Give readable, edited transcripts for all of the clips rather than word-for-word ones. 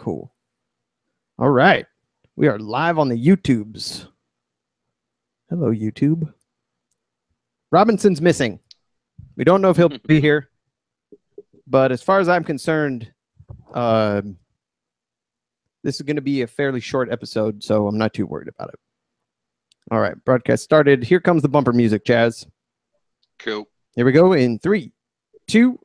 Cool. All right. We are live on the YouTubes. Hello, YouTube. Robinson's missing. We don't know if he'll be here. But as far as I'm concerned, this is going to be a fairly short episode, so I'm not too worried about it. All right. Broadcast started. Here comes the bumper music, Chaz. Cool. Here we go in 3, 2.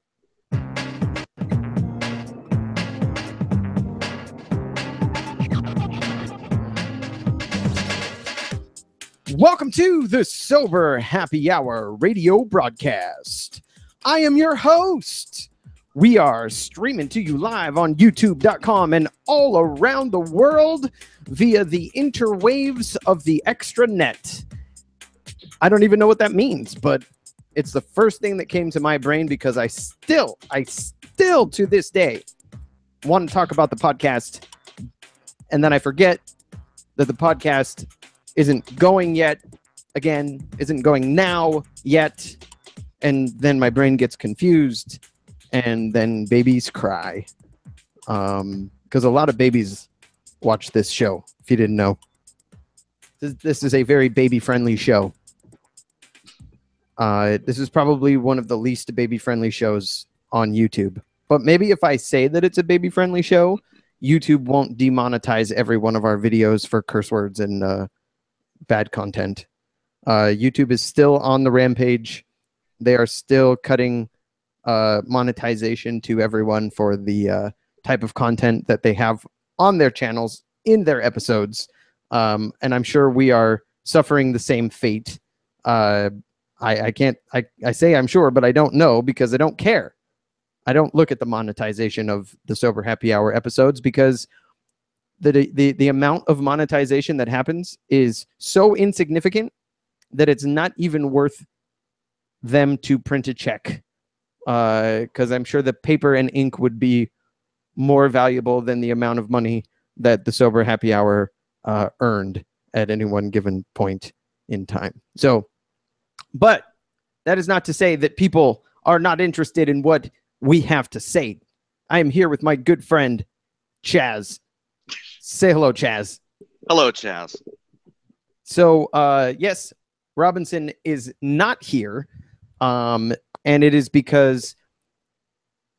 Welcome to the Sober Happy Hour radio broadcast. I am your host. We are streaming to you live on youtube.com and all around the world via the interwaves of the extranet. I don't even know what that means, but it's the first thing that came to my brain because I still to this day want to talk about the podcast, and then I forget that the podcast isn't going yet, isn't going now yet, and then my brain gets confused, and then babies cry. Because a lot of babies watch this show, if you didn't know. This is a very baby-friendly show. This is probably one of the least baby-friendly shows on YouTube. But maybe if I say that it's a baby-friendly show, YouTube won't demonetize every one of our videos for curse words and bad content. YouTube is still on the rampage. They are still cutting monetization to everyone for the type of content that they have on their channels in their episodes. And I'm sure we are suffering the same fate. I say I'm sure, but I don't know because I don't care. I don't look at the monetization of the Sober Happy Hour episodes because the amount of monetization that happens is so insignificant that it's not even worth them to print a check. Because I'm sure the paper and ink would be more valuable than the amount of money that the Sober Happy Hour earned at any one given point in time. So, but that is not to say that people are not interested in what we have to say. I am here with my good friend, Chaz. Say hello, Chaz. Hello, Chaz. So, yes, Robinson is not here. And it is because,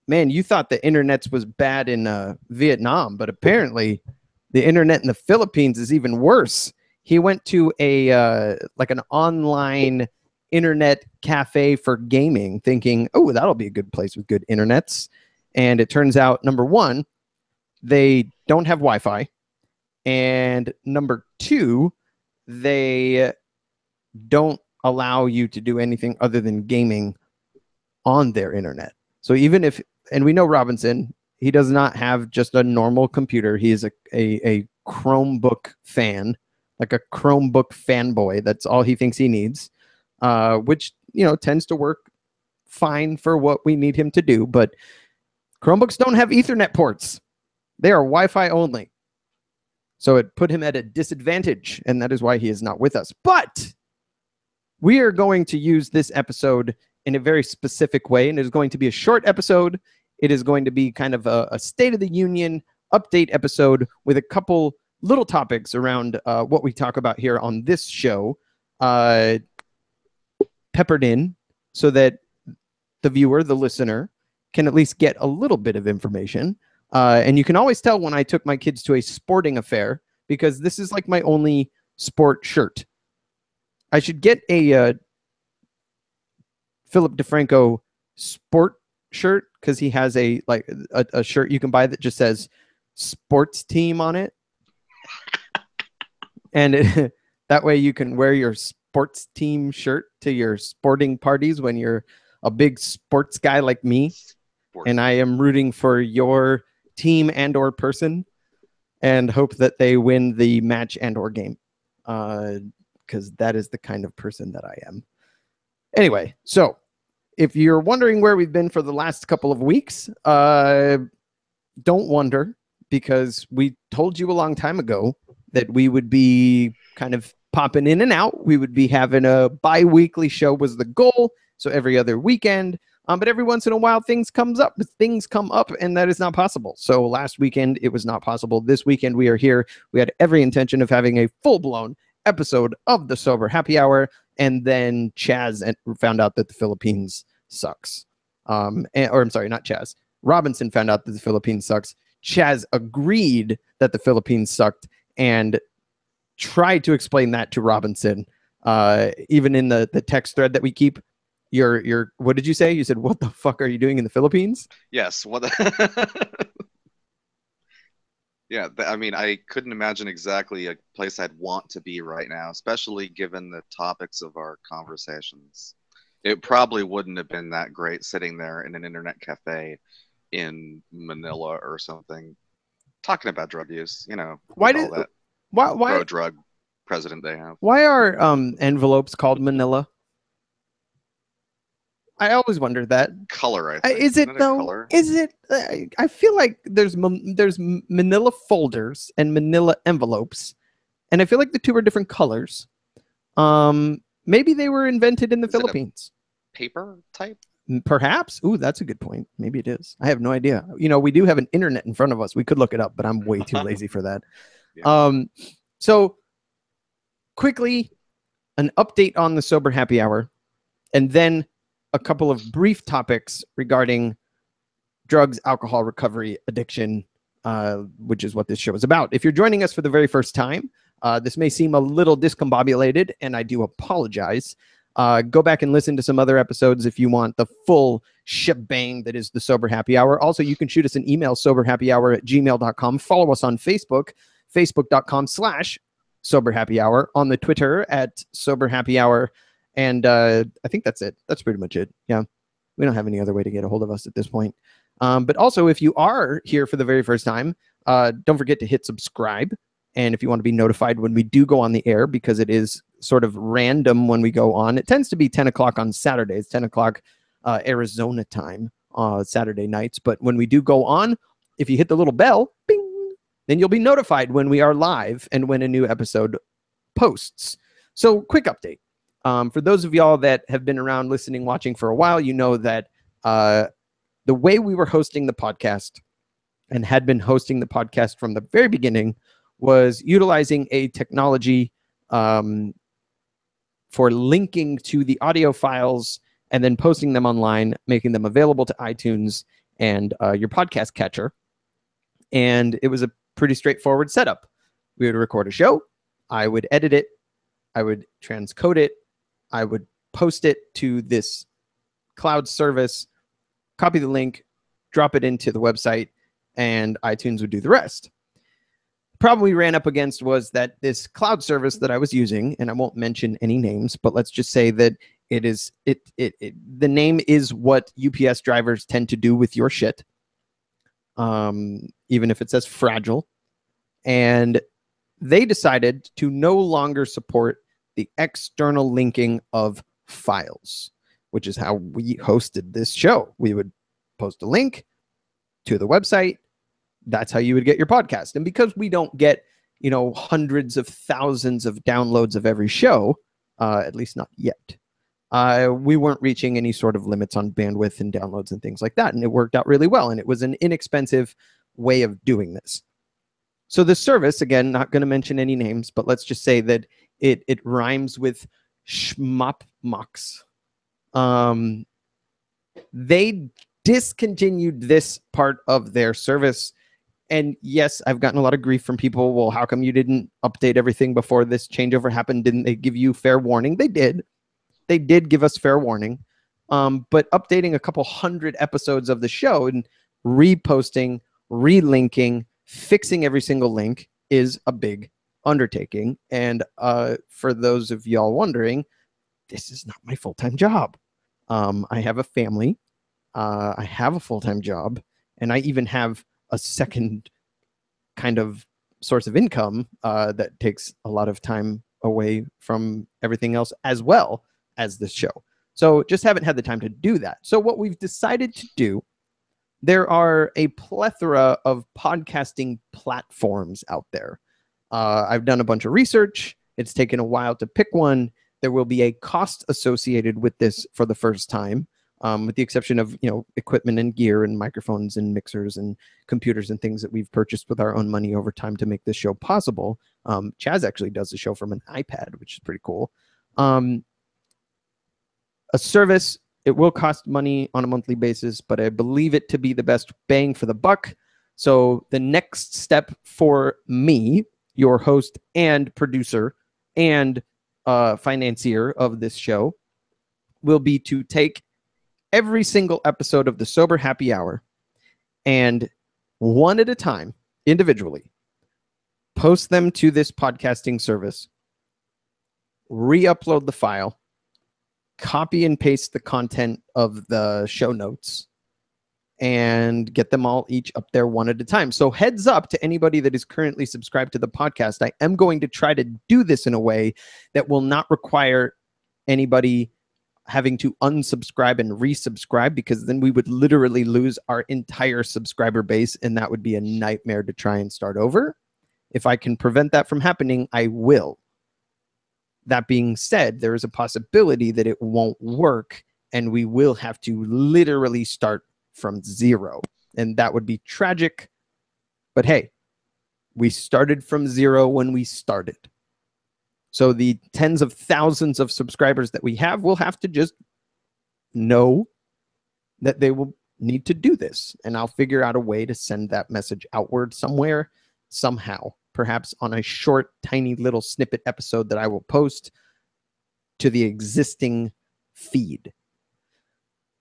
man, you thought the internets was bad in Vietnam, but apparently the internet in the Philippines is even worse. He went to a like an online internet cafe for gaming, thinking, oh, that'll be a good place with good internets. And it turns out, number one, they don't have Wi-Fi. And number two, they don't allow you to do anything other than gaming on their internet. So even if, and we know Robinson, he does not have just a normal computer. He is a Chromebook fan, like a Chromebook fanboy. That's all he thinks he needs, which, you know, tends to work fine for what we need him to do. But Chromebooks don't have Ethernet ports. They are Wi-Fi only. So it put him at a disadvantage, and that is why he is not with us. But we are going to use this episode in a very specific way, and it is going to be a short episode. It is going to be kind of a State of the Union update episode with a couple little topics around what we talk about here on this show, peppered in so that the viewer, the listener, can at least get a little bit of information. And you can always tell when I took my kids to a sporting affair because this is like my only sport shirt. I should get a Philip DeFranco sport shirt because he has a shirt you can buy that just says sports team on it. And that way you can wear your sports team shirt to your sporting parties when you're a big sports guy like me. And I am rooting for your team and or person and hope that they win the match and or game. Because that is the kind of person that I am. Anyway, so if you're wondering where we've been for the last couple of weeks, don't wonder, because we told you a long time ago that we would be kind of popping in and out. We would be having a bi-weekly show was the goal. So every other weekend. But every once in a while, things come up, and that is not possible. So last weekend, it was not possible. This weekend, we are here. We had every intention of having a full-blown episode of the Sober Happy Hour, and then Chaz found out that the Philippines sucks. I'm sorry, not Chaz. Robinson found out that the Philippines sucks. Chaz agreed that the Philippines sucked and tried to explain that to Robinson. Even in the text thread that we keep, what did you say? You said, "What the fuck are you doing in the Philippines?" Yes. Yeah, I mean, I couldn't imagine exactly a place I'd want to be right now, especially given the topics of our conversations. It probably wouldn't have been that great sitting there in an internet cafe in Manila or something, talking about drug use, Why all that why pro-drug president they have. why are envelopes called Manila? I always wondered that. Color, I think. Is it though? Color? Is it? I feel like there's Manila folders and Manila envelopes, and I feel like the two are different colors. Maybe they were invented in the Philippines. Paper type? Perhaps. Ooh, that's a good point. Maybe it is. I have no idea. We do have an internet in front of us. We could look it up, but I'm way too lazy for that. Yeah. So quickly, an update on the Sober Happy Hour, and then a couple of brief topics regarding drugs, alcohol, recovery, addiction, which is what this show is about. If you're joining us for the very first time, this may seem a little discombobulated, and I do apologize. Go back and listen to some other episodes if you want the full shebang that is the Sober Happy Hour. Also, you can shoot us an email, soberhappyhour@gmail.com. Follow us on Facebook, facebook.com/Sober Happy Hour, on the Twitter @Sober Happy Hour. And I think that's it. That's pretty much it. Yeah. We don't have any other way to get a hold of us at this point. But also, if you are here for the very first time, don't forget to hit subscribe. And if you want to be notified when we do go on the air, because it is sort of random when we go on, it tends to be 10 o'clock on Saturdays, 10 o'clock Arizona time, Saturday nights. But when we do go on, if you hit the little bell, bing, then you'll be notified when we are live and when a new episode posts. So quick update. For those of y'all that have been around listening, watching for a while, you know that the way we were hosting the podcast and had been hosting the podcast from the very beginning was utilizing a technology for linking to the audio files and then posting them online, making them available to iTunes and your podcast catcher. And it was a pretty straightforward setup. We would record a show. I would edit it. I would transcode it. I would post it to this cloud service, copy the link, drop it into the website, and iTunes would do the rest. The problem we ran up against was that this cloud service that I was using, and I won't mention any names, but let's just say that the name is what UPS drivers tend to do with your shit, even if it says fragile. And they decided to no longer support the external linking of files, which is how we hosted this show. We would post a link to the website. That's how you would get your podcast. And because we don't get, hundreds of thousands of downloads of every show, at least not yet, we weren't reaching any sort of limits on bandwidth and downloads and things like that. And it worked out really well. And it was an inexpensive way of doing this. So the service, again, not going to mention any names, but let's just say that it rhymes with schmopmox. They discontinued this part of their service. And yes, I've gotten a lot of grief from people. Well, how come you didn't update everything before this changeover happened? Didn't they give you fair warning? They did. They did give us fair warning. But updating a couple hundred episodes of the show and reposting, relinking, fixing every single link is a big undertaking. And for those of y'all wondering, this is not my full-time job. I have a family. I have a full-time job. And I even have a second kind of source of income that takes a lot of time away from everything else, as well as this show. So just haven't had the time to do that. So what we've decided to do, there are a plethora of podcasting platforms out there. I've done a bunch of research. It's taken a while to pick one. There will be a cost associated with this for the first time. with the exception of, equipment and gear and microphones and mixers and computers and things that we've purchased with our own money over time to make this show possible. Chaz actually does the show from an iPad, which is pretty cool. A service, it will cost money on a monthly basis, but I believe it to be the best bang for the buck. So the next step for me, your host and producer and financier of this show, will be to take every single episode of the Sober Happy Hour and one at a time, individually, post them to this podcasting service, re-upload the file, copy and paste the content of the show notes, and get them all each up there one at a time. So heads up to anybody that is currently subscribed to the podcast. I am going to try to do this in a way that will not require anybody having to unsubscribe and resubscribe, because then we would literally lose our entire subscriber base, and that would be a nightmare to try and start over. If I can prevent that from happening, I will. That being said, there is a possibility that it won't work, and we will have to literally start from zero, and that would be tragic. But hey, we started from zero when we started. So the tens of thousands of subscribers that we have will have to just know that they will need to do this, and I'll figure out a way to send that message outward somewhere, somehow, perhaps on a short, tiny little snippet episode that I will post to the existing feed.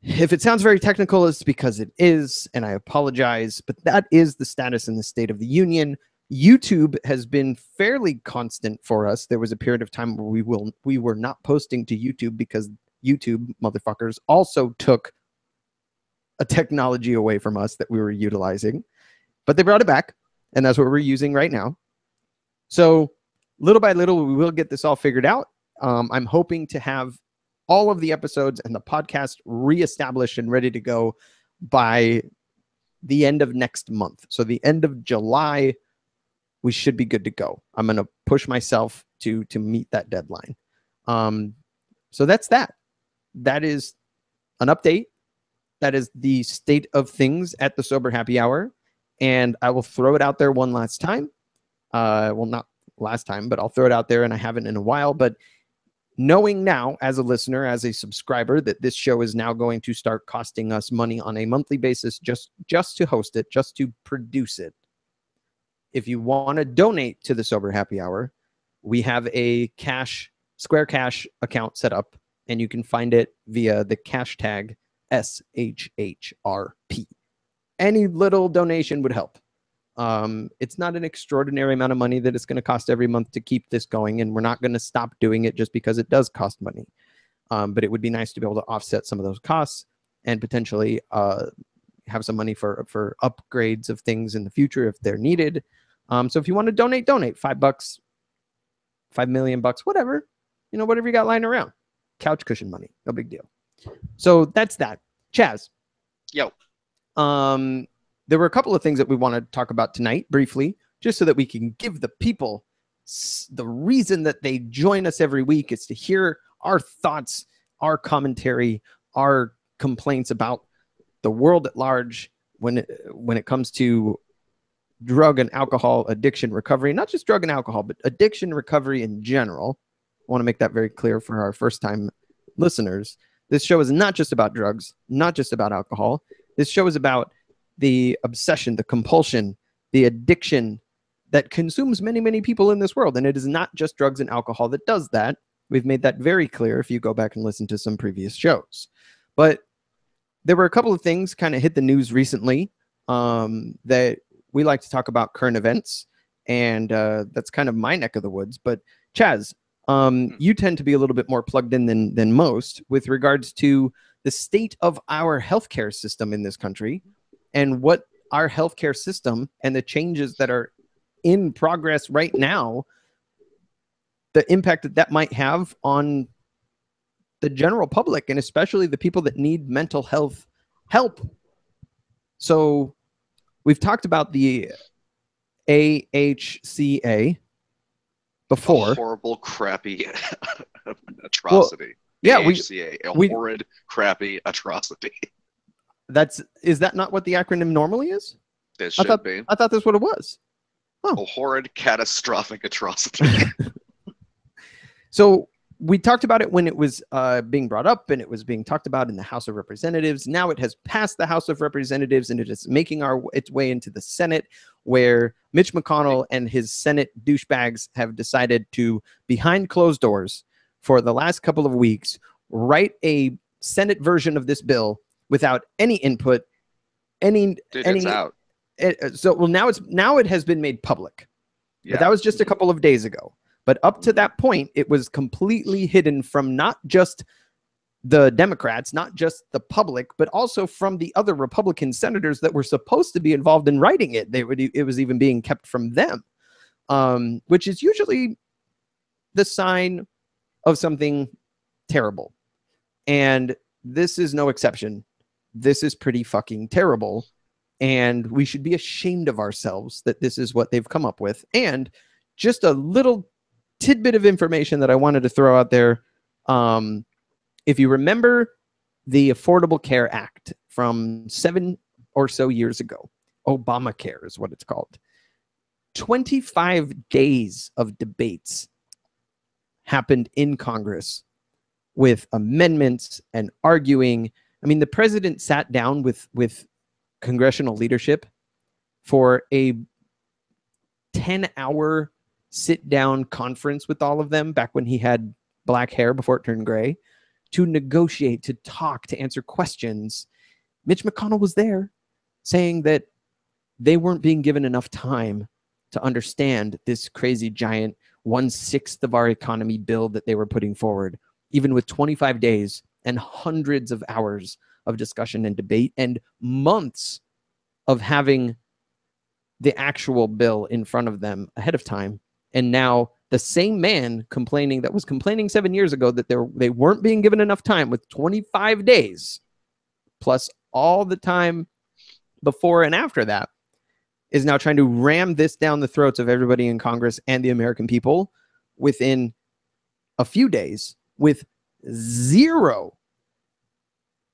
If it sounds very technical, it's because it is, and I apologize, but that is the status in the State of the Union. YouTube has been fairly constant for us. There was a period of time where we were not posting to YouTube because YouTube motherfuckers also took a technology away from us that we were utilizing, but they brought it back, and that's what we're using right now. So little by little, we will get this all figured out. I'm hoping to have all of the episodes and the podcast reestablished and ready to go by the end of next month. So the end of July, we should be good to go. I'm going to push myself to meet that deadline. So that's that. That is an update. That is the state of things at the Sober Happy Hour. And I will throw it out there one last time. Well, not last time, but I'll throw it out there, and I haven't in a while. But knowing now, as a listener, as a subscriber, that this show is now going to start costing us money on a monthly basis just to host it, just to produce it. If you want to donate to the Sober Happy Hour, we have a Square Cash account set up, and you can find it via the cash tag SHHRP. Any little donation would help. It's not an extraordinary amount of money that it's going to cost every month to keep this going, and we're not going to stop doing it just because it does cost money. But it would be nice to be able to offset some of those costs and potentially have some money for upgrades of things in the future if they're needed. So if you want to donate $5, $5 million, whatever, whatever you got lying around. Couch cushion money, no big deal. So that's that. Chaz. Yo. There were a couple of things that we want to talk about tonight briefly, just so that we can give the people the reason that they join us every week is to hear our thoughts, our commentary, our complaints about the world at large when it comes to drug and alcohol addiction recovery. Not just drug and alcohol, but addiction recovery in general. I want to make that very clear for our first-time listeners. This show is not just about drugs, not just about alcohol. This show is about the obsession, the compulsion, the addiction that consumes many, many people in this world. And it is not just drugs and alcohol that does that. We've made that very clear if you go back and listen to some previous shows. But there were a couple of things kind of hit the news recently that we like to talk about current events. And that's kind of my neck of the woods. But Chaz, you tend to be a little bit more plugged in than most with regards to the state of our healthcare system in this country, and what our healthcare system and the changes that are in progress right now, the impact that might have on the general public, and especially the people that need mental health help. So we've talked about the AHCA before. A horrible, crappy atrocity. Yeah, AHCA, a we horrid, crappy atrocity. is that not what the acronym normally is? It should be. I thought that's what it was. A horrid, catastrophic atrocity. So we talked about it when it was being brought up, and it was being talked about in the House of Representatives. Now it has passed the House of Representatives, and it is making its way into the Senate, where Mitch McConnell and his Senate douchebags have decided to, behind closed doors, for the last couple of weeks, write a Senate version of this bill without any input, It's out. Now it has been made public. Yeah. But that was just a couple of days ago. But up to that point, it was completely hidden from not just the Democrats, not just the public, but also from the other Republican senators that were supposed to be involved in writing it. It was even being kept from them, which is usually the sign of something terrible. And this is no exception. This is pretty fucking terrible. And we should be ashamed of ourselves that this is what they've come up with. And just a little tidbit of information that I wanted to throw out there. If you remember the Affordable Care Act from 7 or so years ago, Obamacare is what it's called. 25 days of debates happened in Congress with amendments and arguing. I mean, the president sat down with congressional leadership for a 10-hour sit-down conference with all of them back when he had black hair before it turned gray, to negotiate, to talk, to answer questions. Mitch McConnell was there saying that they weren't being given enough time to understand this crazy giant 1/6 of our economy bill that they were putting forward, even with 25 days and hundreds of hours of discussion and debate and months of having the actual bill in front of them ahead of time. And now the same man that was complaining 7 years ago that they weren't being given enough time, with 25 days plus all the time before and after that, is now trying to ram this down the throats of everybody in Congress and the American people within a few days, with zero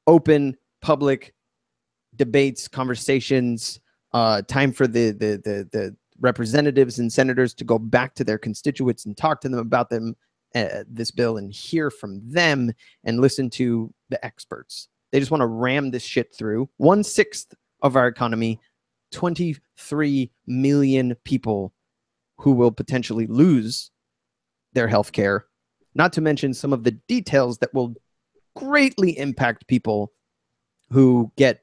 open public debates, conversations, time for the representatives and senators to go back to their constituents and talk to them about this bill and hear from them and listen to the experts. They just want to ram this shit through. 1/6 of our economy, 23 million people who will potentially lose their health care, not to mention some of the details that will greatly impact people who get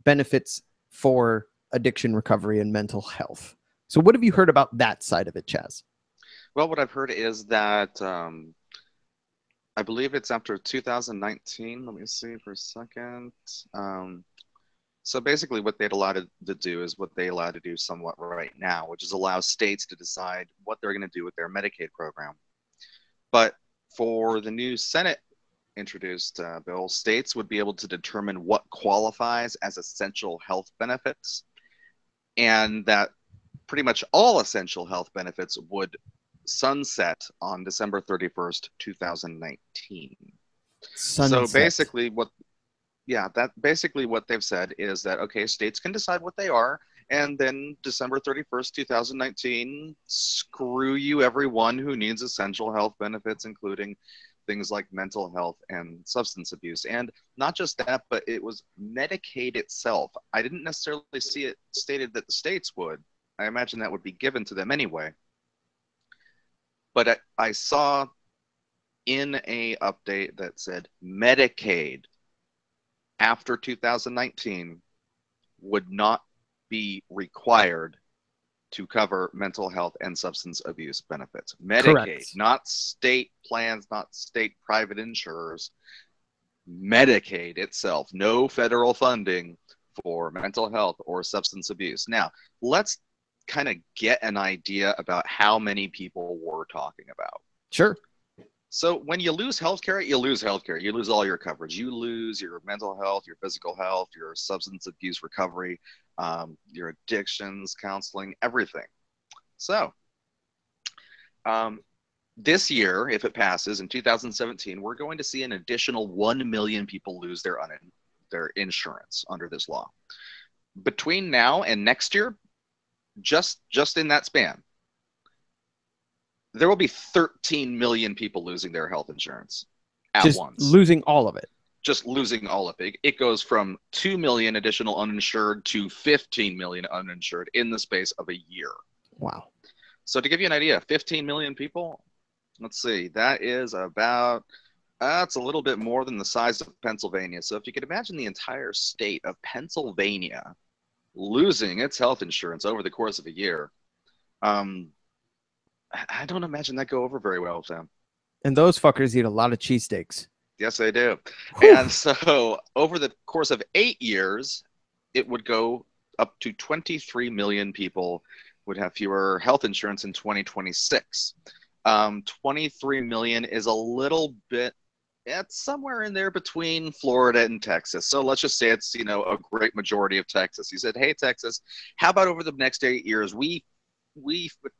benefits for addiction recovery and mental health. So what have you heard about that side of it, Chaz? Well, what I've heard is that I believe it's after 2019. Let me see for a second. So basically what they'd allowed to do is what they allow to do somewhat right now, which is allow states to decide what they're going to do with their Medicaid program. But for the new Senate introduced bill, states would be able to determine what qualifies as essential health benefits, and that pretty much all essential health benefits would sunset on December 31st, 2019. Sunset. So basically what they've said is that, okay, states can decide what they are, and then December 31st, 2019, screw you, everyone who needs essential health benefits, including things like mental health and substance abuse. And not just that, but it was Medicaid itself. I didn't necessarily see it stated that the states would. I imagine that would be given to them anyway. But I saw in a update that said Medicaid after 2019 would not be required to cover mental health and substance abuse benefits. Medicaid, correct. Not state plans, not state private insurers. Medicaid itself, no federal funding for mental health or substance abuse. Now, let's kind of get an idea about how many people we're talking about. Sure. So when you lose healthcare, you lose healthcare. You lose all your coverage. You lose your mental health, your physical health, your substance abuse recovery, your addictions, counseling, everything. So this year, if it passes in 2017, we're going to see an additional 1 million people lose their insurance under this law. Between now and next year, just in that span, there will be 13 million people losing their health insurance at once. Losing all of it. Just losing all of it. It goes from 2 million additional uninsured to 15 million uninsured in the space of a year. Wow. So to give you an idea, 15 million people, let's see, that is about, that's a little bit more than the size of Pennsylvania. So if you could imagine the entire state of Pennsylvania losing its health insurance over the course of a year, I don't imagine that go over very well with them. And those fuckers eat a lot of cheesesteaks. Yes, they do. Whew. And so over the course of 8 years, it would go up to 23 million people would have fewer health insurance in 2026. 23 million is a little bit, it's somewhere in there between Florida and Texas. So let's just say it's, you know, a great majority of Texas. He said, hey, Texas, how about over the next 8 years, we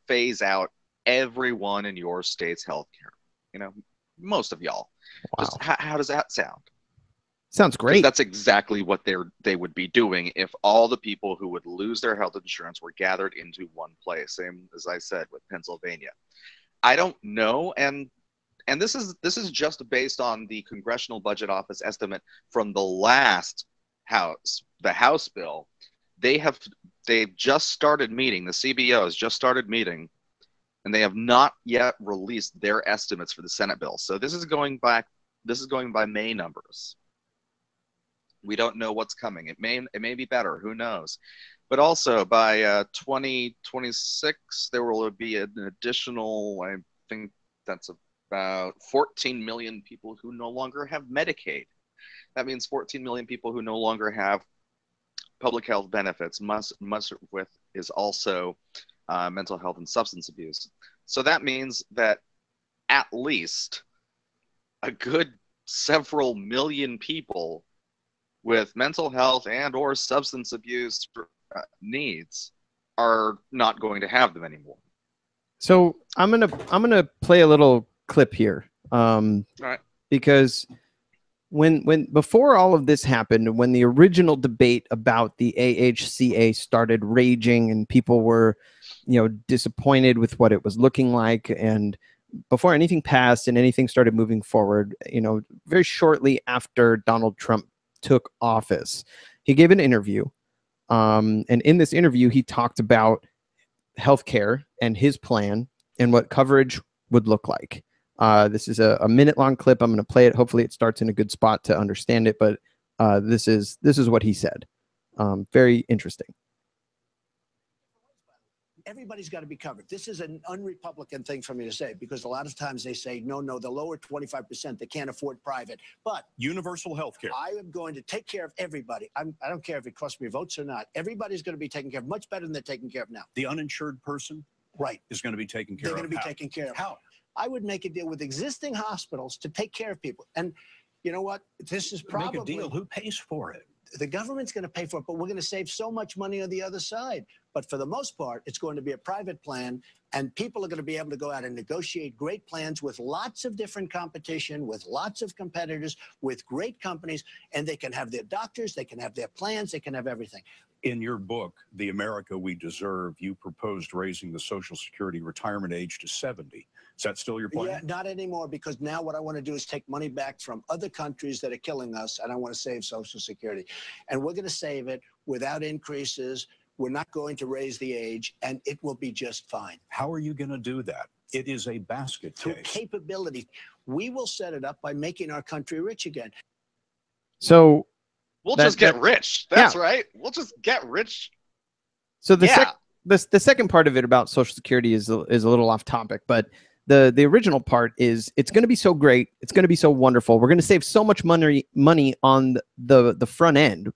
phase out everyone in your state's health care, you know, most of y'all. Wow. Just how does that sound? Sounds great. That's exactly what they would be doing if all the people who would lose their health insurance were gathered into one place. Same as I said with Pennsylvania. I don't know, and this is just based on the Congressional Budget Office estimate from the last House, the House bill. They've just started meeting. The CBO has just started meeting, and they have not yet released their estimates for the Senate bill. So this is going by May numbers. We don't know what's coming. It may be better. Who knows? But also by 2026, there will be an additional, I think that's about 14 million people who no longer have Medicaid. That means 14 million people who no longer have public health benefits. Much with is also mental health and substance abuse. So that means that at least a good several million people with mental health and or substance abuse needs are not going to have them anymore. So I'm gonna play a little clip here, All right. because when before all of this happened, when the original debate about the AHCA started raging and people were, you know, disappointed with what it was looking like, and before anything passed and anything started moving forward, you know, very shortly after Donald Trump took office, he gave an interview, and in this interview he talked about healthcare and his plan and what coverage would look like. This is a minute-long clip. I'm going to play it. Hopefully it starts in a good spot to understand it, but this is what he said. Very interesting. Everybody's got to be covered. This is an un-Republican thing for me to say, because a lot of times they say, no, the lower 25%, they can't afford private. But universal health care. I am going to take care of everybody. I don't care if it costs me votes or not. Everybody's going to be taken care of much better than they're taken care of now. The uninsured person, right, is going to be taken care of. They're going to be taken care of. How? I would make a deal with existing hospitals to take care of people. And you know what? This is probably... Make a deal. Who pays for it? The government's going to pay for it, but we're going to save so much money on the other side. But for the most part, it's going to be a private plan, and people are going to be able to go out and negotiate great plans with lots of different competition, with lots of competitors, with great companies, and they can have their doctors, they can have their plans, they can have everything. In your book, The America We Deserve, you proposed raising the Social Security retirement age to 70. Is that still your plan? Yeah, not anymore, because now what I want to do is take money back from other countries that are killing us, and I want to save Social Security. And we're going to save it without increases. We're not going to raise the age, and it will be just fine. How are you going to do that? It is a basket Through case. capability. We will set it up by making our country rich again. So we'll just get rich. That's right. We'll just get rich. So the second part of it about Social Security is a little off topic, but the original part is it's going to be so great. It's going to be so wonderful. We're going to save so much money on the front end,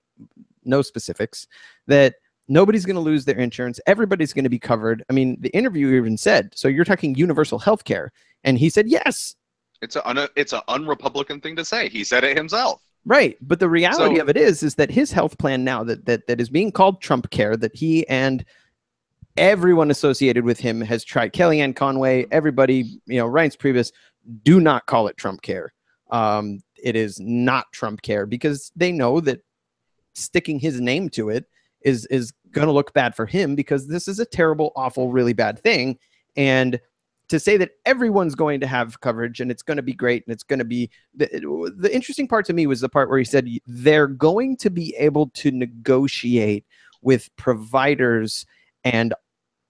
no specifics, that nobody's going to lose their insurance. Everybody's going to be covered. I mean, the interview even said, so you're talking universal health care. And he said, yes. It's an un-Republican thing to say. He said it himself. Right. But the reality of it is that his health plan now that is being called Trump Care, that he and everyone associated with him has tried. Kellyanne Conway, everybody, Reince Priebus, do not call it Trump care. It is not Trump care, because they know that sticking his name to it is going to look bad for him, because this is a terrible, awful, really bad thing. And to say that everyone's going to have coverage and it's going to be great and it's going to be the interesting part to me was the part where he said they're going to be able to negotiate with providers and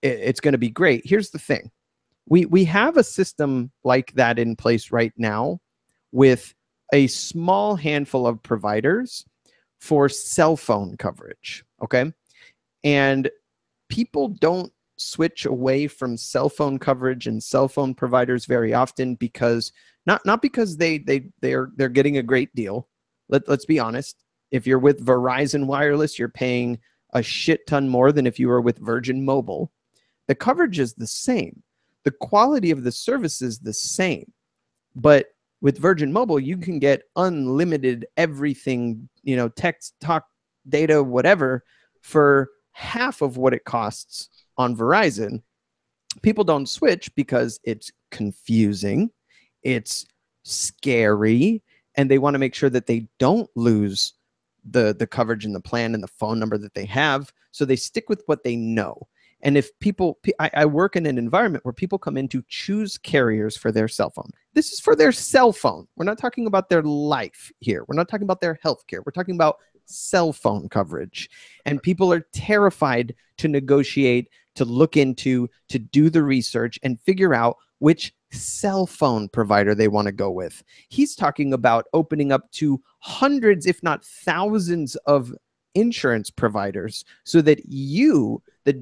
it's going to be great. Here's the thing. We have a system like that in place right now with a small handful of providers for cell phone coverage. Okay. And people don't switch away from cell phone coverage and cell phone providers very often because not because they're getting a great deal. Let's be honest. If you're with Verizon Wireless, you're paying a shit ton more than if you were with Virgin Mobile. The coverage is the same. The quality of the service is the same. But with Virgin Mobile, you can get unlimited everything, text, talk, data, whatever, for half of what it costs on Verizon. People don't switch because it's confusing, it's scary, and they want to make sure that they don't lose the coverage and the plan and the phone number that they have. So they stick with what they know. And if I work in an environment where people come in to choose carriers for their cell phone. This is for their cell phone. We're not talking about their life here. We're not talking about their health care. We're talking about cell phone coverage. And people are terrified to negotiate, to look into, to do the research and figure out which cell phone provider they want to go with. He's talking about opening up to hundreds, if not thousands, of insurance providers so that you, the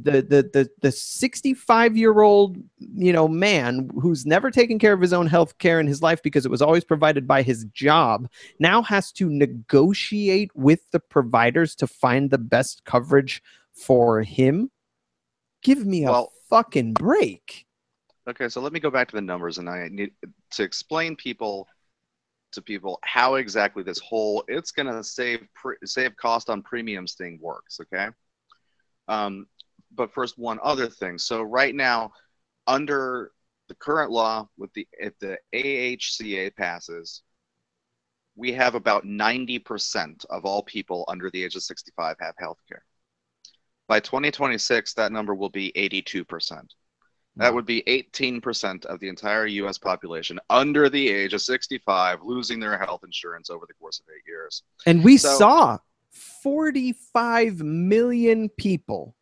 65-year-old man who's never taken care of his own health care in his life because it was always provided by his job, now has to negotiate with the providers to find the best coverage for him. Give me a fucking break. Okay, so let me go back to the numbers, and I need to explain to people how exactly this whole it's going to save cost on premiums thing works. Okay. But first, one other thing. So right now, under the current law, if the AHCA passes, we have about 90% of all people under the age of 65 have health care. By 2026, that number will be 82%. That would be 18% of the entire U.S. population under the age of 65 losing their health insurance over the course of 8 years. And we saw 45 million people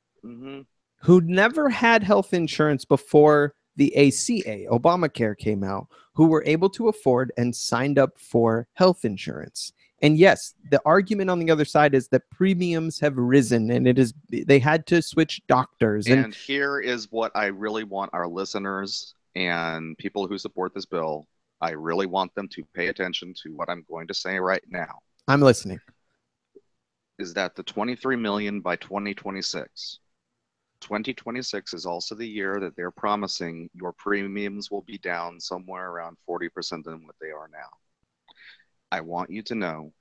who'd never had health insurance before the ACA, Obamacare, came out, who were able to afford and signed up for health insurance. And yes, the argument on the other side is that premiums have risen and they had to switch doctors. And here is what I really want our listeners and people who support this bill, I really want them to pay attention to what I'm going to say right now. I'm listening. Is that the 23 million by 2026? 2026 is also the year that they're promising your premiums will be down somewhere around 40% than what they are now. I want you to know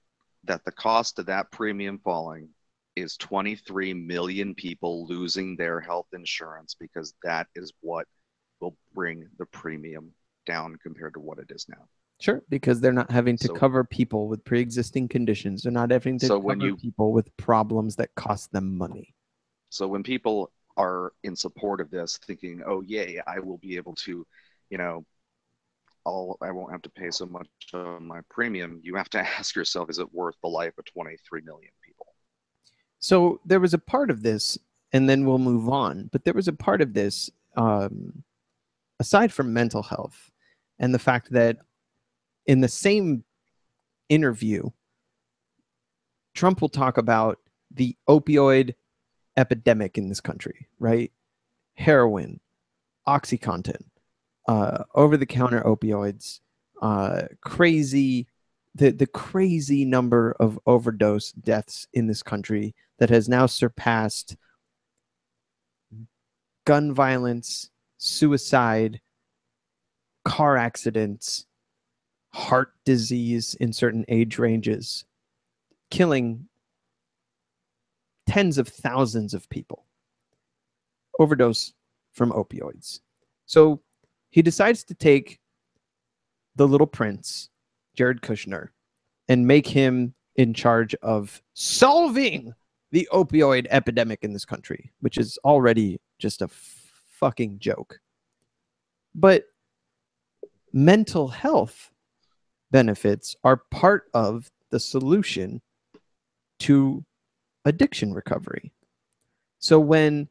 that the cost of that premium falling is 23 million people losing their health insurance, because that is what will bring the premium down compared to what it is now. Sure, because they're not having to cover people with pre-existing conditions. They're not having to cover people with problems that cost them money. So when people are in support of this, thinking, oh, yay, I will be able to, I won't have to pay so much on my premium, you have to ask yourself, is it worth the life of 23 million people? So there was a part of this, and then we'll move on, but there was a part of this, aside from mental health, and the fact that in the same interview, Trump will talk about the opioid epidemic in this country, right? Heroin, OxyContin, over-the-counter opioids, crazy, the crazy number of overdose deaths in this country that has now surpassed gun violence, suicide, car accidents, heart disease in certain age ranges, killing tens of thousands of people. overdose from opioids. So he decides to take the little prince, Jared Kushner, and make him in charge of solving the opioid epidemic in this country, which is already just a fucking joke. But mental health benefits are part of the solution to addiction recovery. So when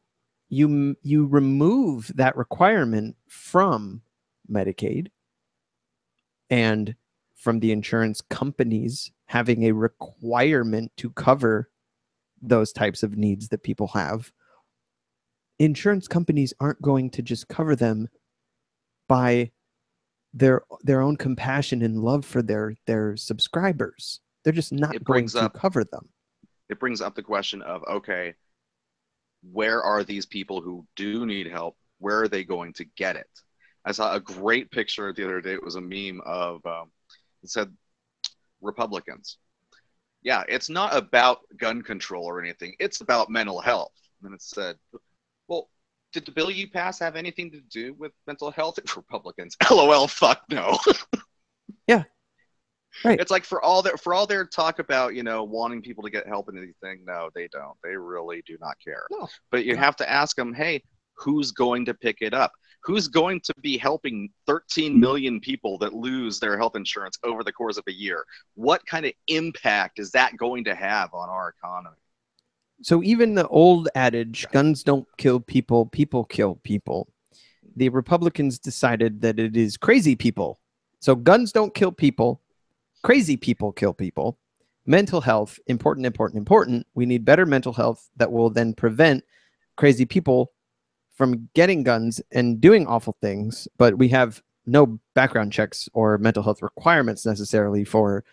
you remove that requirement from Medicaid and from the insurance companies having a requirement to cover those types of needs that people have, insurance companies aren't going to just cover them by their own compassion and love for their subscribers. They're just not going to cover them. It brings up the question of, okay, where are these people who do need help? Where are they going to get it? I saw a great picture the other day. It was a meme of, it said, Republicans. Yeah, it's not about gun control or anything. It's about mental health. And it said, well, did the bill you passed have anything to do with mental health? Republicans. LOL, fuck no. Yeah. Right. It's like for all their talk about, wanting people to get help and anything, no, they don't. They really do not care. No. But you have to ask them, hey, who's going to pick it up? Who's going to be helping 13 million people that lose their health insurance over the course of a year? What kind of impact is that going to have on our economy? So even the old adage, guns don't kill people, people kill people. The Republicans decided that it is crazy people. So guns don't kill people. Crazy people kill people. Mental health, important, important, important. We need better mental health that will then prevent crazy people from getting guns and doing awful things. But we have no background checks or mental health requirements necessarily for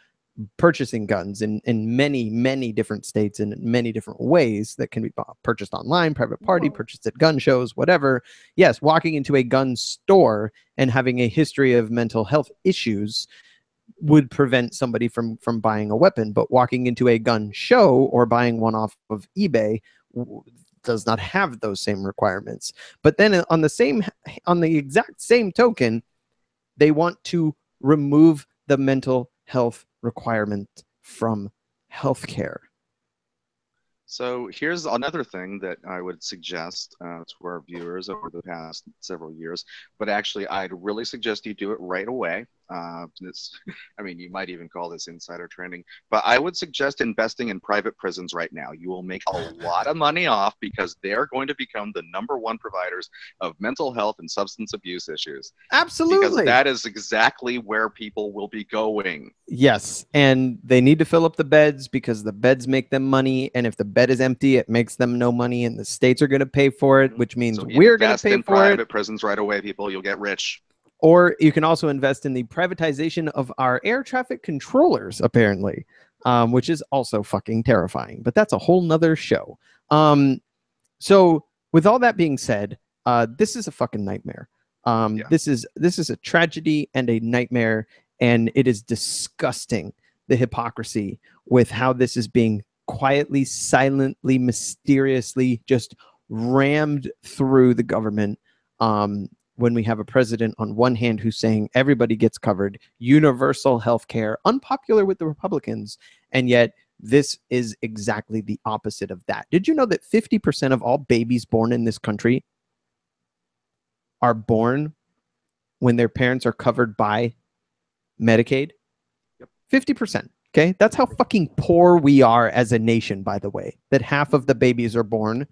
purchasing guns in many, many different states and in many different ways that can be purchased online, private party, purchased at gun shows, whatever. Yes, walking into a gun store and having a history of mental health issues would prevent somebody from buying a weapon, but walking into a gun show or buying one off of eBay does not have those same requirements. But then on the exact same token, they want to remove the mental health requirement from healthcare. So here's another thing that I would suggest to our viewers over the past several years, but actually I'd really suggest you do it right away. You might even call this insider trading, but I would suggest investing in private prisons right now. You will make a lot of money off because they're going to become the #1 providers of mental health and substance abuse issues. Absolutely. Because that is exactly where people will be going. Yes, and they need to fill up the beds because the beds make them money, and if the bed is empty, it makes them no money, and the states are going to pay for it, which means we're going to pay for private prisons right away, people. You'll get rich. Or you can also invest in the privatization of our air traffic controllers, apparently, which is also fucking terrifying. But that's a whole nother show. So with all that being said, this is a fucking nightmare. This is a tragedy and a nightmare, and it is disgusting, the hypocrisy with how this is being quietly, silently, mysteriously just rammed through the government. When we have a president on one hand who's saying everybody gets covered, universal health care, unpopular with the Republicans, and yet this is exactly the opposite of that. Did you know that 50% of all babies born in this country are born when their parents are covered by Medicaid? Yep. 50%. Okay, that's how fucking poor we are as a nation, by the way, that half of the babies are born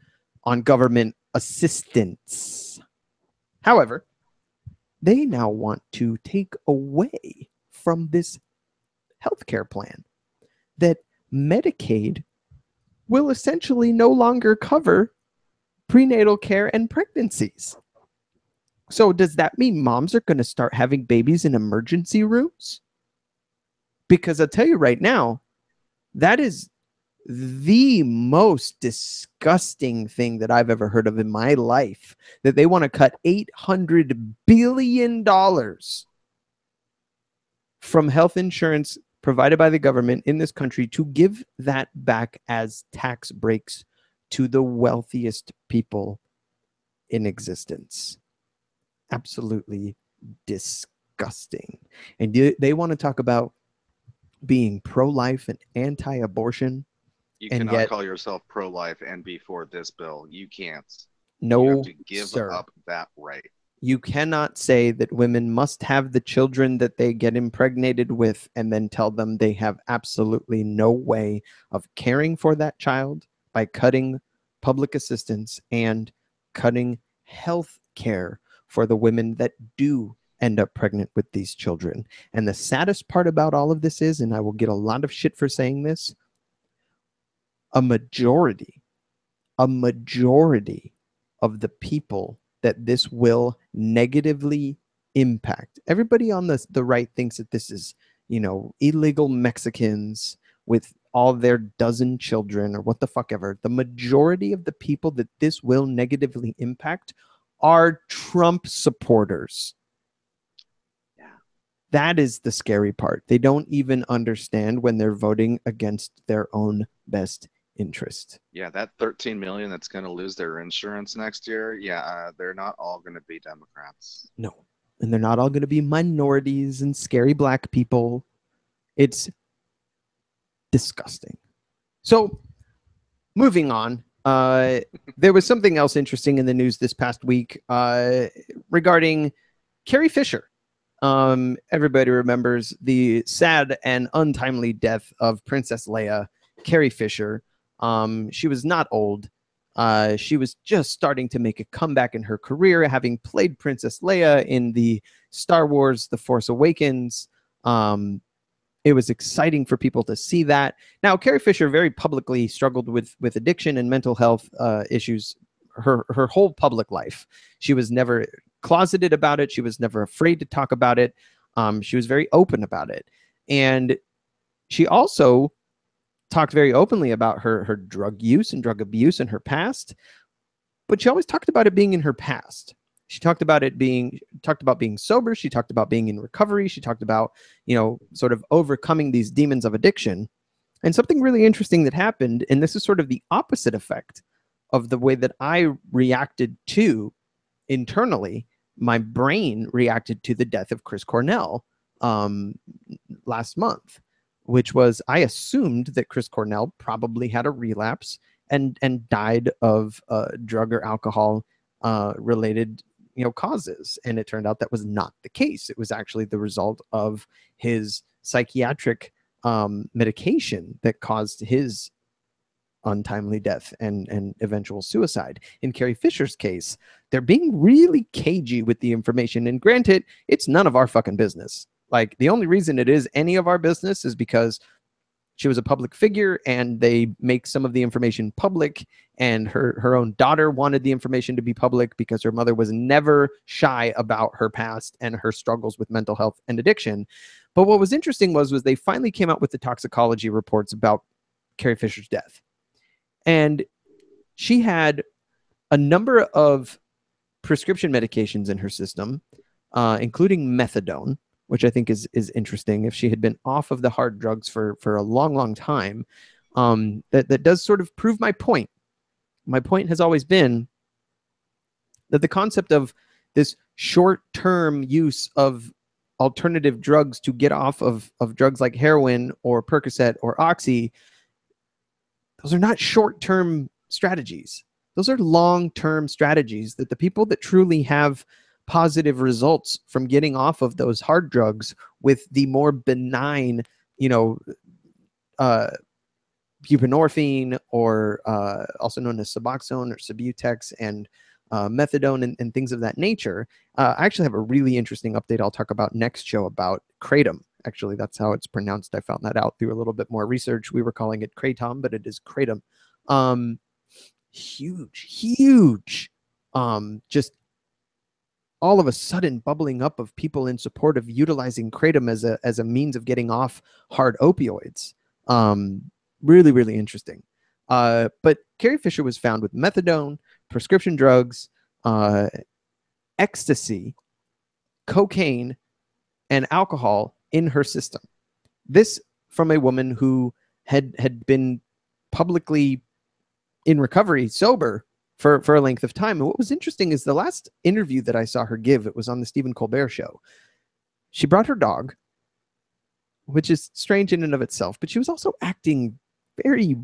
on government assistance. However, they now want to take away from this healthcare plan that Medicaid will essentially no longer cover prenatal care and pregnancies. So does that mean moms are going to start having babies in emergency rooms? Because I'll tell you right now, that is the most disgusting thing that I've ever heard of in my life, that they want to cut $800 billion from health insurance provided by the government in this country to give that back as tax breaks to the wealthiest people in existence. Absolutely disgusting. And they want to talk about being pro-life and anti-abortion, You and cannot yet call yourself pro-life and be for this bill. You can't. You no, have to give sir. up that right. You cannot say that women must have the children that they get impregnated with and then tell them they have absolutely no way of caring for that child by cutting public assistance and cutting health care for the women that do end up pregnant with these children. And the saddest part about all of this is, and I will get a lot of shit for saying this, a majority of the people that this will negatively impact. Everybody on the right thinks that this is, illegal Mexicans with all their dozen children or what the fuck ever. The majority of the people that this will negatively impact are Trump supporters. Yeah. That is the scary part. They don't even understand when they're voting against their own best interest. Yeah, that 13 million that's going to lose their insurance next year. Yeah, they're not all going to be Democrats. No. And they're not all going to be minorities and scary black people. It's disgusting. So, moving on. There was something else interesting in the news this past week regarding Carrie Fisher. Everybody remembers the sad and untimely death of Princess Leia, Carrie Fisher. She was not old. She was just starting to make a comeback in her career, having played Princess Leia in the Star Wars The Force Awakens. It was exciting for people to see that. Now, Carrie Fisher very publicly struggled with addiction and mental health issues her whole public life. She was never closeted about it. She was never afraid to talk about it. She was very open about it. And she also talked very openly about her drug use and drug abuse in her past, but she always talked about it being in her past. She talked about being sober. She talked about being in recovery. She talked about, sort of overcoming these demons of addiction. And something really interesting that happened, and this is sort of the opposite effect of the way that I reacted to internally. My brain reacted to the death of Chris Cornell last month, which was, I assumed that Chris Cornell probably had a relapse and died of drug or alcohol related causes. And it turned out that was not the case. It was actually the result of his psychiatric medication that caused his untimely death and eventual suicide. In Carrie Fisher's case, they're being really cagey with the information. And granted, it's none of our fucking business. Like, the only reason it is any of our business is because she was a public figure and they make some of the information public, and her own daughter wanted the information to be public because her mother was never shy about her past and her struggles with mental health and addiction. But what was interesting was they finally came out with the toxicology reports about Carrie Fisher's death. And she had a number of prescription medications in her system, including methadone, which I think is interesting. If she had been off of the hard drugs for a long, long time, that does sort of prove my point. My point has always been that the concept of this short-term use of alternative drugs to get off of drugs like heroin or Percocet or Oxy, those are not short-term strategies. Those are long-term strategies that the people that truly have positive results from getting off of those hard drugs with the more benign, buprenorphine, or also known as Suboxone or Subutex, and methadone and things of that nature. I actually have a really interesting update I'll talk about next show about kratom. Actually, that's how it's pronounced. I found that out through a little bit more research. We were calling it kratom, but it is kratom. Huge. Just all of a sudden bubbling up of people in support of utilizing kratom as a means of getting off hard opioids. Really, really interesting. But Carrie Fisher was found with methadone, prescription drugs, ecstasy, cocaine, and alcohol in her system. This from a woman who had been publicly in recovery, sober, for a length of time. And what was interesting is the last interview that I saw her give, it was on the Stephen Colbert show. She brought her dog, which is strange in and of itself, but she was also acting very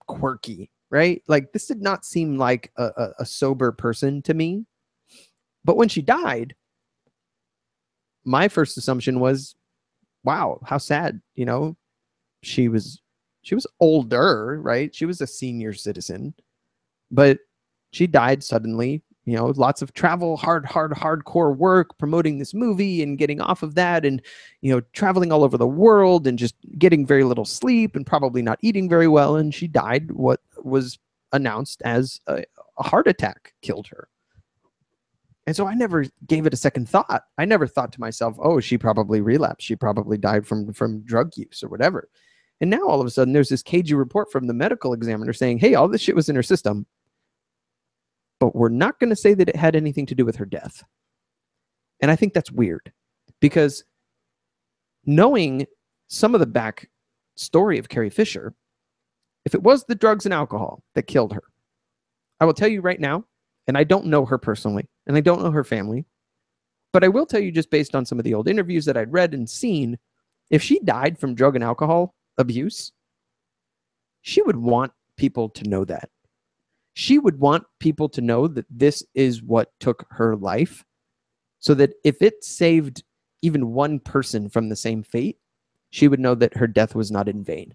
quirky, right? Like, this did not seem like a sober person to me. But when she died, my first assumption was, wow, how sad. You know, she was older, right? She was a senior citizen, but she died suddenly. You know, lots of travel, hardcore work, promoting this movie and getting off of that, and, you know, traveling all over the world and just getting very little sleep and probably not eating very well. And she died. What was announced as a heart attack killed her. And so I never gave it a second thought. I never thought to myself, oh, she probably relapsed. She probably died from drug use or whatever. And now all of a sudden there's this cagey report from the medical examiner saying, hey, all this shit was in her system, but we're not going to say that it had anything to do with her death. And I think that's weird, because knowing some of the back story of Carrie Fisher, if it was the drugs and alcohol that killed her, I will tell you right now, and I don't know her personally, and I don't know her family, but I will tell you, just based on some of the old interviews that I'd read and seen, if she died from drug and alcohol abuse, she would want people to know that. She would want people to know that this is what took her life, so that if it saved even one person from the same fate, she would know that her death was not in vain.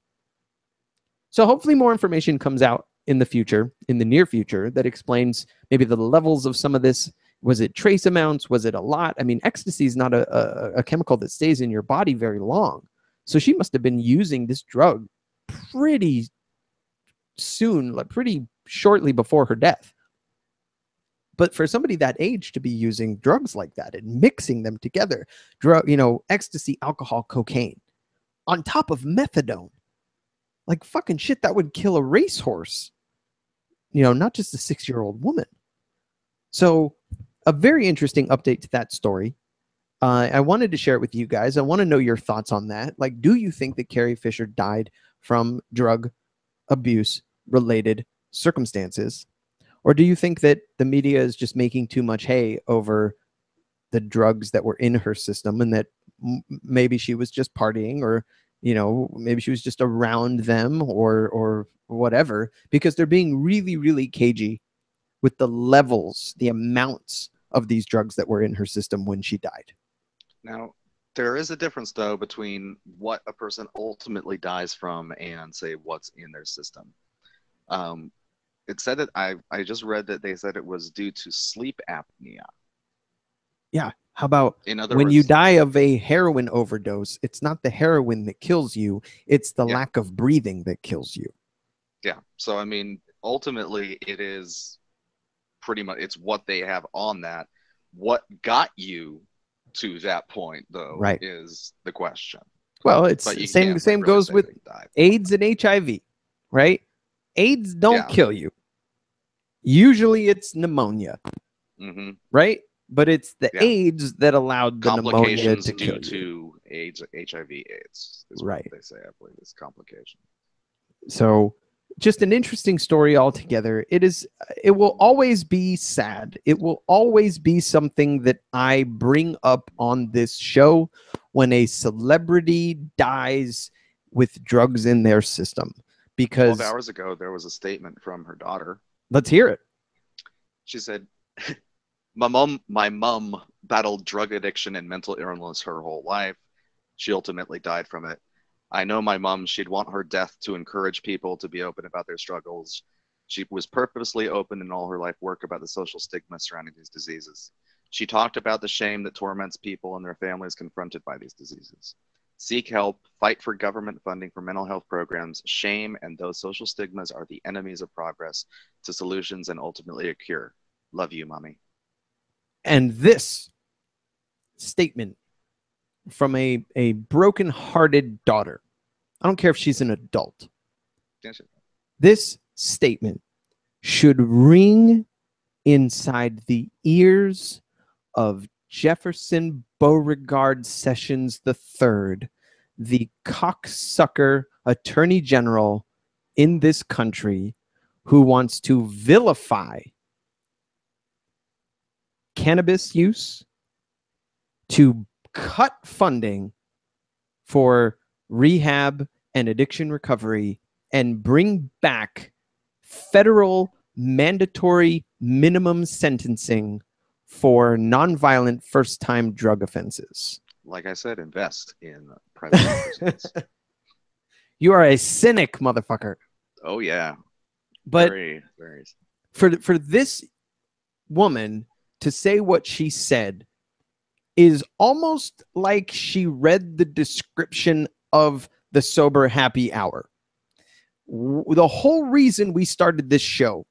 So hopefully more information comes out in the future, in the near future, that explains maybe the levels of some of this. Was it trace amounts? Was it a lot? I mean, ecstasy is not a chemical that stays in your body very long. So she must have been using this drug pretty soon, like pretty shortly before her death. But for somebody that age to be using drugs like that and mixing them together, ecstasy, alcohol, cocaine, on top of methadone, like fucking shit, that would kill a racehorse, not just a 6-year-old woman. So a very interesting update to that story. I wanted to share it with you guys. I want to know your thoughts on that. Like, do you think that Carrie Fisher died from drug abuse related circumstances? Or do you think that the media is just making too much hay over the drugs that were in her system, and that maybe she was just partying, or, maybe she was just around them, or whatever, because they're being really, really cagey with the levels, the amounts of these drugs that were in her system when she died? Now, there is a difference, though, between what a person ultimately dies from and, say, what's in their system. It said that I just read that they said it was due to sleep apnea. Yeah. How about, in other when words, you die of a heroin overdose, it's not the heroin that kills you, it's the lack of breathing that kills you. Yeah. So, I mean, ultimately, it is pretty much, it's what they have on that. What got you to that point, though, right, is the question. Well, it's same really goes with AIDS and HIV, right? AIDS don't kill you. Usually it's pneumonia, right? But it's the AIDS that allowed the pneumonia to kill you. To AIDS, HIV/AIDS is right. What they say, I believe, is complication. So just an interesting story altogether. It will always be sad. It will always be something that I bring up on this show when a celebrity dies with drugs in their system. Because 12 hours ago, there was a statement from her daughter. Let's hear it. She said, my mom battled drug addiction and mental illness her whole life. She ultimately died from it. I know my mom, she'd want her death to encourage people to be open about their struggles. She was purposely open in all her life work about the social stigma surrounding these diseases. She talked about the shame that torments people and their families confronted by these diseases. Seek help, fight for government funding for mental health programs. Shame and those social stigmas are the enemies of progress to solutions and ultimately a cure. Love you, mommy. And this statement from a broken-hearted daughter, I don't care if she's an adult, this statement should ring inside the ears of Jefferson Beauregard Sessions III, the cocksucker attorney general in this country, who wants to vilify cannabis use, to cut funding for rehab and addiction recovery, and bring back federal mandatory minimum sentencing for nonviolent first-time drug offenses. Like I said, invest in private universities. You are a cynic, motherfucker. Oh yeah, But very, very. for this woman to say what she said is almost like she read the description of the Sober Happy Hour. The whole reason we started this show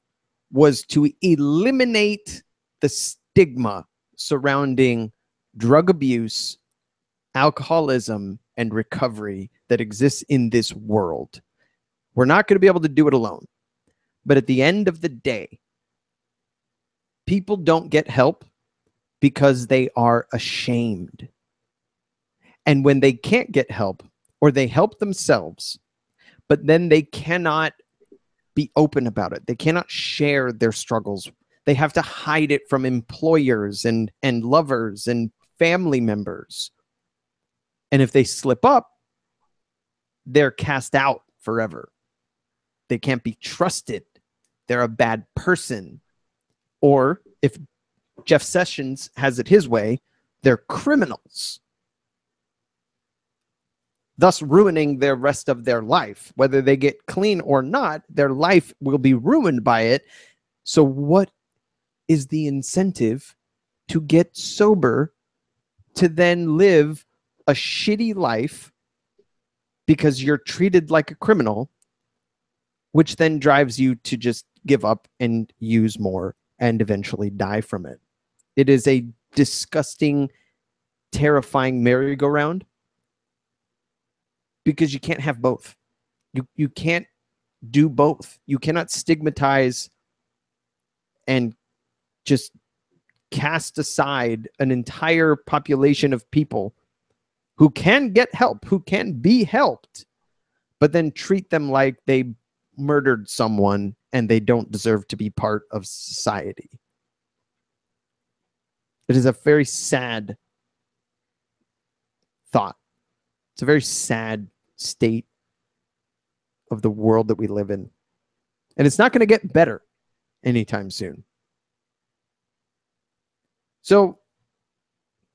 was to eliminate the stigma surrounding drug abuse, alcoholism, and recovery that exists in this world. We're not going to be able to do it alone. But at the end of the day, people don't get help because they are ashamed. And when they can't get help, or they help themselves, but then they cannot be open about it, they cannot share their struggles, they have to hide it from employers and lovers and family members. And if they slip up, they're cast out forever. They can't be trusted. They're a bad person. Or if Jeff Sessions has it his way, they're criminals, thus ruining their rest of their life. Whether they get clean or not, their life will be ruined by it. So what is the incentive to get sober to then live a shitty life because you're treated like a criminal, which then drives you to just give up and use more and eventually die from it? It is a disgusting, terrifying merry-go-round because you can't have both. You can't do both. You cannot stigmatize and just cast aside an entire population of people who can get help, who can be helped, but then treat them like they murdered someone and they don't deserve to be part of society. It is a very sad thought. It's a very sad state of the world that we live in. And it's not going to get better anytime soon. So,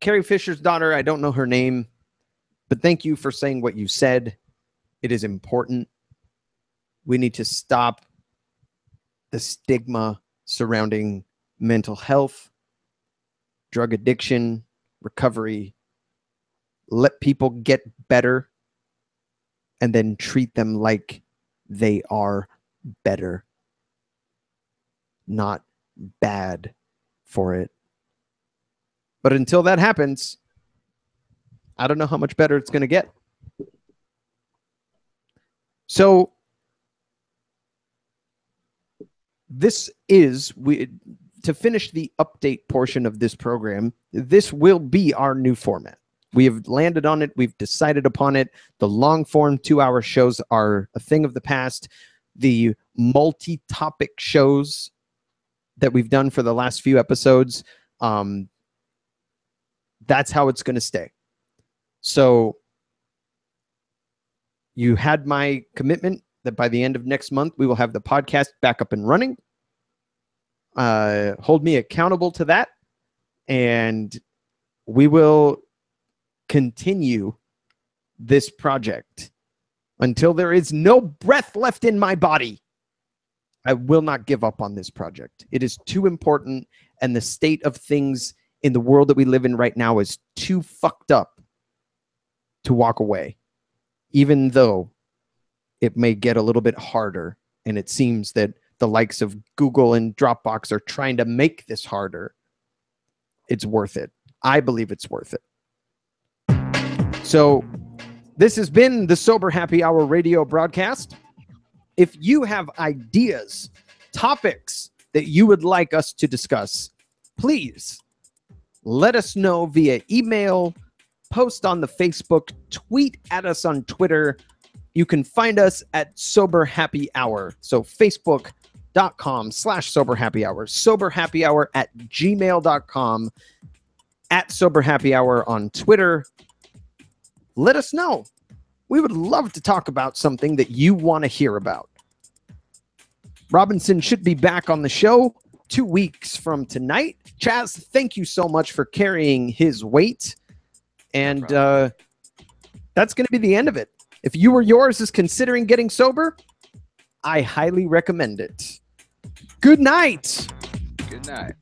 Carrie Fisher's daughter, I don't know her name, but thank you for saying what you said. It is important. We need to stop the stigma surrounding mental health, drug addiction, recovery. Let people get better and then treat them like they are better, not bad for it. But until that happens, I don't know how much better it's going to get. So this is, to finish the update portion of this program, this will be our new format. We have landed on it. We've decided upon it. The long-form 2-hour shows are a thing of the past. The multi-topic shows that we've done for the last few episodes, that's how it's going to stay. So you had my commitment that by the end of next month, we will have the podcast back up and running. Hold me accountable to that. And we will continue this project until there is no breath left in my body. I will not give up on this project. It is too important, and the state of things in the world that we live in right now is too fucked up to walk away, even though it may get a little bit harder, and it seems that the likes of Google and Dropbox are trying to make this harder. It's worth it. I believe it's worth it. So this has been the Sober Happy Hour radio broadcast. If you have ideas, topics that you would like us to discuss, please let us know via email, post on the Facebook, tweet at us on Twitter. You can find us at Sober Happy Hour. So Facebook, gmail.com/soberhappyhour, soberhappyhour@gmail.com, @soberhappyhour on Twitter. Let us know. We would love to talk about something that you want to hear about. Robinson should be back on the show 2 weeks from tonight. Chaz, thank you so much for carrying his weight. And that's going to be the end of it. If you or yours is considering getting sober, I highly recommend it. Good night. Good night.